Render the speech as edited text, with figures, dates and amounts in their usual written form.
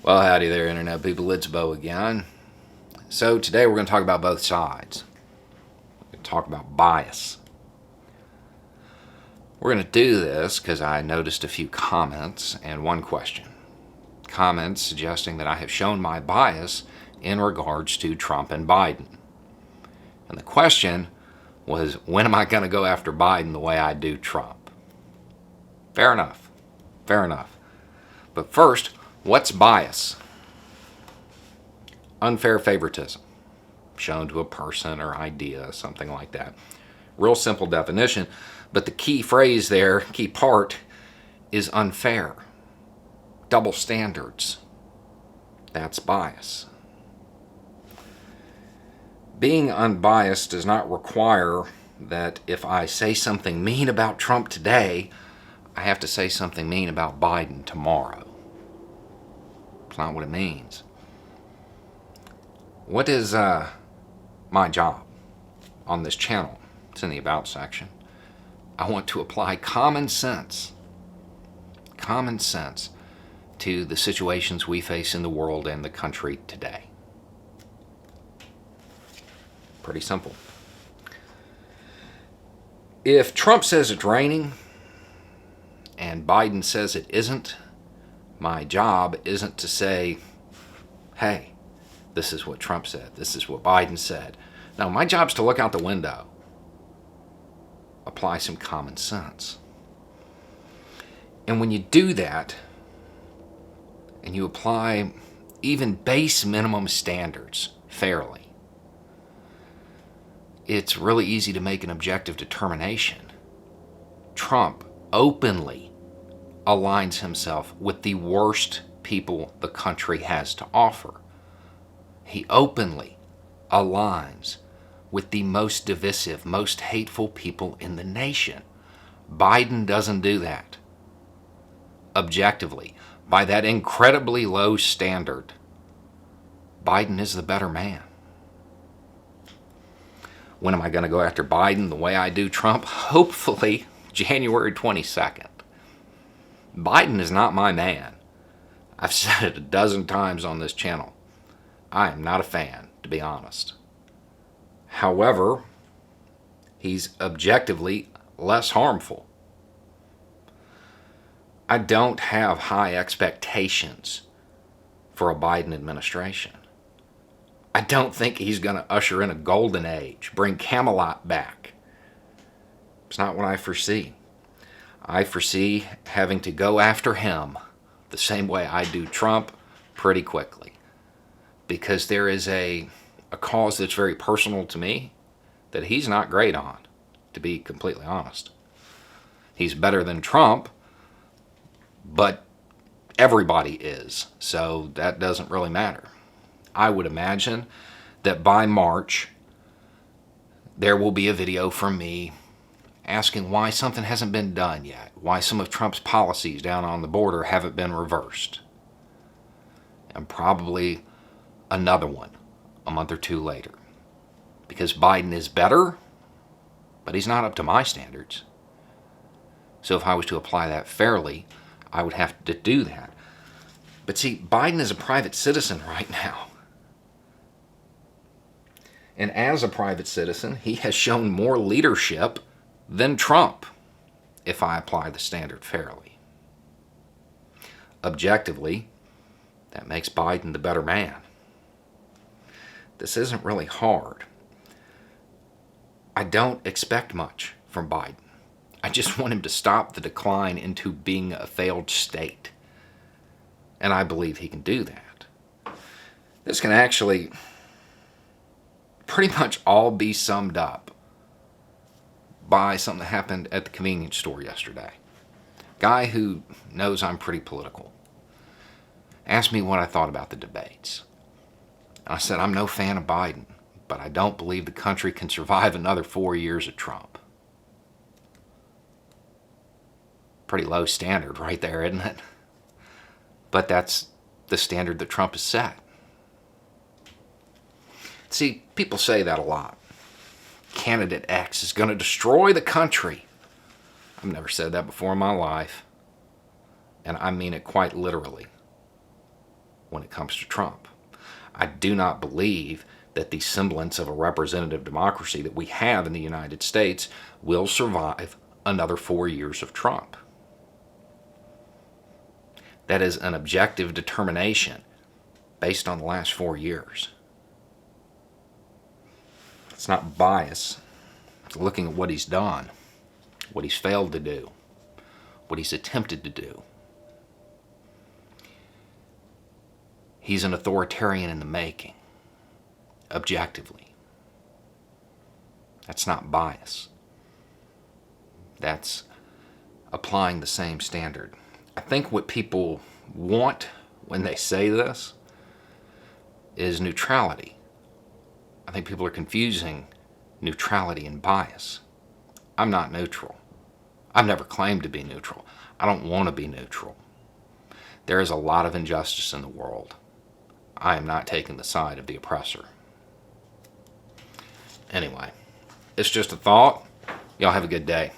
Well, howdy there, Internet people. It's Bo again. So, today we're going to talk about both sides. We're going to talk about bias. We're going to do this because I noticed a few comments and one question. Comments suggesting that I have shown my bias in regards to Trump and Biden. And the question was, when am I going to go after Biden the way I do Trump? Fair enough. Fair enough. But first, what's bias? Unfair favoritism, shown to a person or idea, something like that. Real simple definition, but the key phrase there, key part, is unfair. Double standards. That's bias. Being unbiased does not require that if I say something mean about Trump today, I have to say something mean about Biden tomorrow. It's not what it means. What is my job on this channel? It's in the About section. I want to apply common sense to the situations we face in the world and the country today. Pretty simple. If Trump says it's raining and Biden says it isn't, my job isn't to say, hey, this is what Trump said, this is what Biden said. No, my job's to look out the window, apply some common sense. And when you do that, and you apply even base minimum standards fairly, it's really easy to make an objective determination. Trump openly aligns himself with the worst people the country has to offer. He openly aligns with the most divisive, most hateful people in the nation. Biden doesn't do that. Objectively, by that incredibly low standard, Biden is the better man. When am I going to go after Biden the way I do Trump? Hopefully, January 22nd. Biden is not my man. I've said it a dozen times on this channel. I am not a fan, to be honest. However, he's objectively less harmful. I don't have high expectations for a Biden administration. I don't think he's going to usher in a golden age, bring Camelot back. It's not what I foresee. I foresee having to go after him the same way I do Trump pretty quickly. Because there is a cause that's very personal to me that he's not great on, to be completely honest. He's better than Trump, but everybody is, so that doesn't really matter. I would imagine that by March, there will be a video from me asking why something hasn't been done yet, why some of Trump's policies down on the border haven't been reversed. And probably another one a month or two later. Because Biden is better, but he's not up to my standards. So if I was to apply that fairly, I would have to do that. But see, Biden is a private citizen right now. And as a private citizen, he has shown more leadership than Trump, if I apply the standard fairly. Objectively, that makes Biden the better man. This isn't really hard. I don't expect much from Biden. I just want him to stop the decline into being a failed state. And I believe he can do that. This can actually pretty much all be summed up by something that happened at the convenience store yesterday. Guy who knows I'm pretty political asked me what I thought about the debates. I said, I'm no fan of Biden, but I don't believe the country can survive another 4 years of Trump. Pretty low standard right there, isn't it? But that's the standard that Trump has set. See, people say that a lot. Candidate X is going to destroy the country. I've never said that before in my life, and I mean it quite literally. when it comes to Trump. I do not believe that the semblance of a representative democracy that we have in the United States will survive another 4 years of Trump. That is an objective determination based on the last 4 years. It's not bias. It's looking at what he's done, what he's failed to do, what he's attempted to do. He's an authoritarian in the making, objectively. That's not bias. That's applying the same standard. I think what people want when they say this is neutrality. I think people are confusing neutrality and bias. I'm not neutral. I've never claimed to be neutral. I don't want to be neutral. There is a lot of injustice in the world. I am not taking the side of the oppressor. Anyway, it's just a thought. Y'all have a good day.